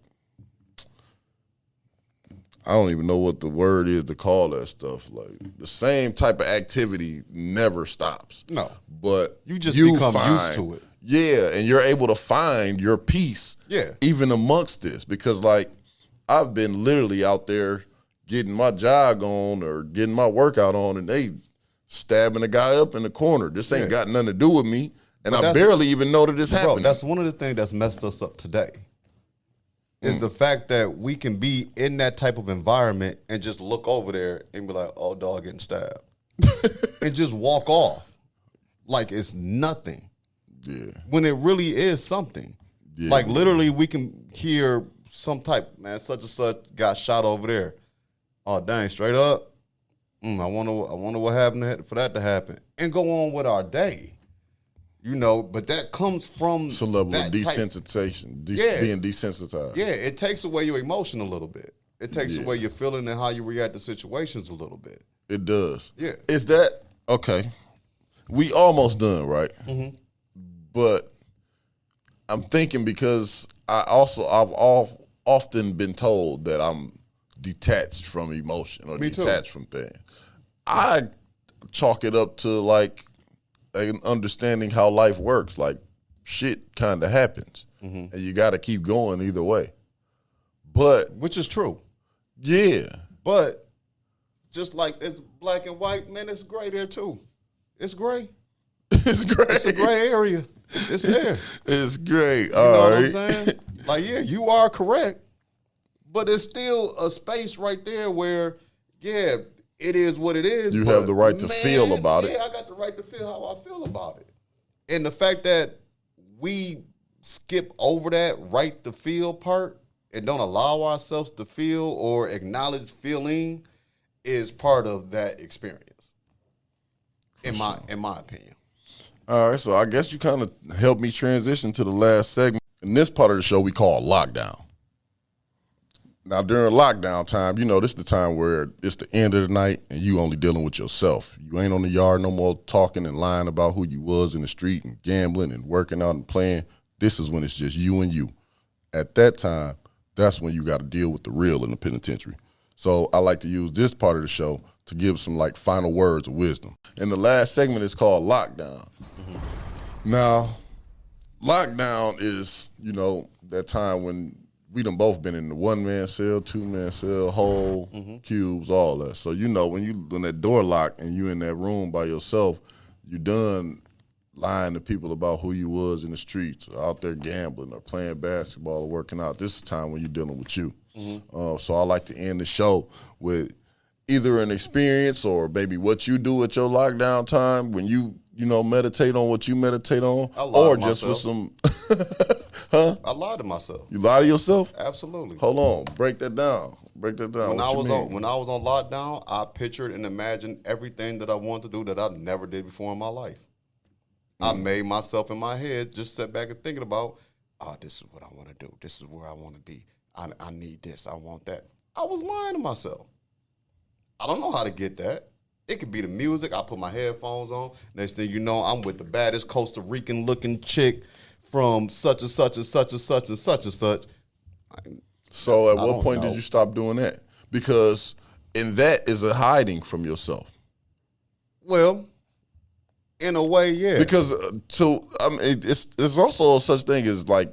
I don't even know what the word is to call that stuff. Like, the same type of activity never stops. No. But You just become used to it. Yeah, and you're able to find your peace even amongst this. Because, like, I've been literally out there getting my jog on or getting my workout on, and they stabbing a guy up in the corner. This ain't got nothing to do with me, and I barely even know that this happening. Bro, that's one of the things that's messed us up today. Is the fact that we can be in that type of environment and just look over there and be like, oh, dog getting stabbed. And just walk off like it's nothing. Yeah. When it really is something. Yeah. Like literally we can hear some type, man, such and such got shot over there. oh dang, straight up. I wonder what happened for that to happen, and go on with our day. You know, but that comes from It's a level of desensitization, being desensitized. Yeah, it takes away your emotion a little bit. It takes away your feeling and how you react to situations a little bit. It does. Yeah. Is that okay? We almost done, right? Mm-hmm. But I'm thinking because I've often been told that I'm detached from emotion or detached from things. I chalk it up to like an understanding how life works. Like shit kind of happens, and you got to keep going either way. But Which is true. Yeah. But just like it's black and white, man, it's gray there too. It's gray. It's great. It's a gray area. It's there. It's great. You know what I'm saying? Like, yeah, you are correct, but it's still a space right there where, yeah, it is what it is. You have the right to feel about it. Yeah, I got the right to feel how I feel about it. And the fact that we skip over that right to feel part and don't allow ourselves to feel or acknowledge feeling is part of that experience, in my opinion. All right, so I guess you kind of helped me transition to the last segment. In this part of the show, we call lockdown. Now, during lockdown time, you know, this is the time where it's the end of the night and you only dealing with yourself. You ain't on the yard no more talking and lying about who you was in the street and gambling and working out and playing. This is when it's just you and you. At that time, that's when you got to deal with the real in the penitentiary. So I like to use this part of the show to give some like final words of wisdom. And the last segment is called lockdown. Now, lockdown is, you know, that time when we done both been in the 1-man cell, 2-man cell, hole, cubes, all that. So, you know, when that door locked and you in that room by yourself, you done lying to people about who you was in the streets, or out there gambling or playing basketball or working out. This is the time when you're dealing with you. So I like to end the show with either an experience or maybe what you do at your lockdown time when you know, meditate on what you meditate on, or just with some, I lied to myself. You lie to yourself? Absolutely. Hold on, break that down. Break that down. When I was on lockdown, I pictured and imagined everything that I wanted to do that I never did before in my life. I made myself in my head just sit back and thinking about, this is what I want to do. This is where I want to be. I need this. I want that. I was lying to myself. I don't know how to get that. It could be the music. I put my headphones on. Next thing you know, I'm with the baddest Costa Rican looking chick from such and such and such and such and such and such. So at what point did you stop doing that? Because in that is a hiding from yourself. Well, in a way, yeah. Because it's also such thing as like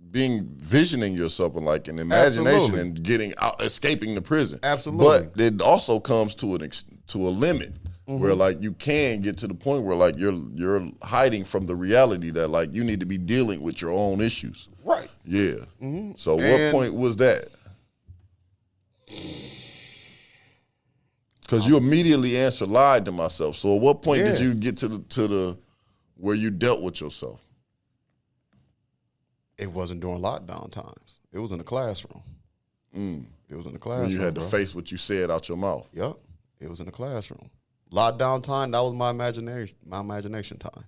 visioning yourself and like an imagination and getting out, escaping the prison. Absolutely. But it also comes to a limit where like you can get to the point where like you're hiding from the reality that like you need to be dealing with your own issues. Right. Yeah. So what point was that? Because you immediately answered lied to myself. So at what point did you get to the where you dealt with yourself? It wasn't during lockdown times. It was in the classroom. It was in the classroom. When you had to face what you said out your mouth. Yep. It was in the classroom. Lockdown time, that was my imagination time.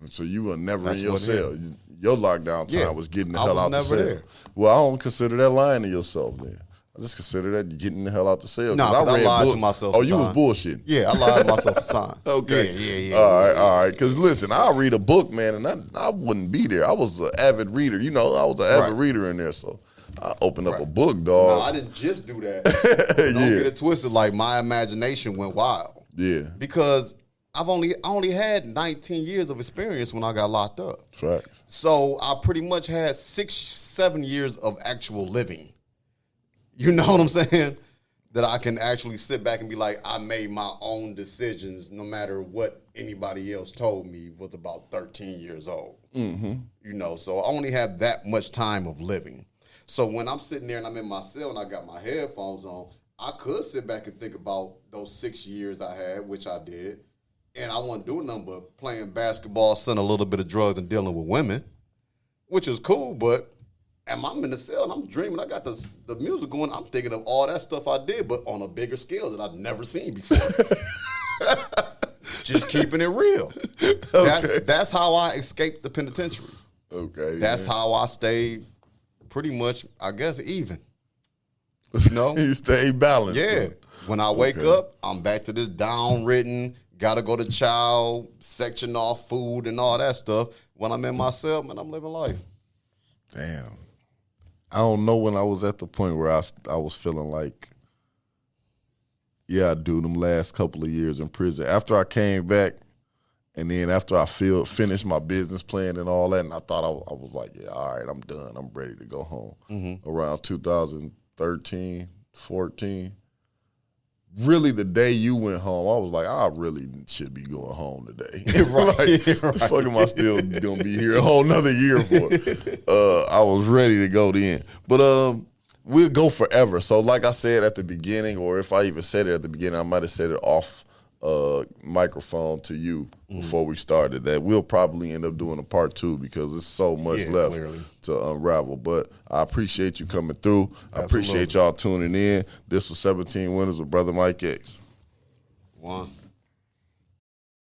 So you were never in your cell. Your lockdown time was getting the hell out the cell. There. Well, I don't consider that lying to yourself then. I just consider that getting the hell out the cell. No, I lied to myself. Oh, you was bullshitting. Yeah, I lied to myself the time. Okay. Yeah. All right. Because listen, I'll read a book, man, and I wouldn't be there. I was an avid reader. You know, I was an avid reader in there, so I opened up a book, dog. No, I didn't just do that. Don't get it twisted. Like, my imagination went wild. Yeah. Because I only had 19 years of experience when I got locked up. Right. So I pretty much had 6-7 years of actual living. You know what I'm saying? That I can actually sit back and be like, I made my own decisions no matter what anybody else told me was about 13 years old. You know, so I only have that much time of living. So when I'm sitting there and I'm in my cell and I got my headphones on, I could sit back and think about those 6 years I had, which I did, and I wasn't doing nothing but playing basketball, selling a little bit of drugs, and dealing with women, which is cool, but And I'm in the cell and I'm dreaming. I got the music going. I'm thinking of all that stuff I did, but on a bigger scale that I've never seen before. Just keeping it real. Okay. That's how I escaped the penitentiary. Okay. That's how I stayed pretty much, I guess, even. You know? You stay balanced. Yeah. Bro. When I wake up, I'm back to this downridden, gotta go to child, section off food and all that stuff. When I'm in my cell, man, I'm living life. Damn. I don't know when I was at the point where I was feeling like, yeah, dude, them last couple of years in prison. After I came back, and then after I finished my business plan and all that, and I thought I was like, yeah, all right, I'm done. I'm ready to go home. Around 2013, 14. Really, the day you went home, I was like, I really should be going home today. Like, the fuck am I still gonna be here a whole nother year for? I was ready to go then. But we'll go forever. So like I said at the beginning, or if I even said it at the beginning, I might have said it off microphone to you before we started, that we'll probably end up doing a part 2 because there's so much left to unravel. But I appreciate you coming through. I appreciate y'all tuning in. This was 17 Winners with Brother Mike X. One.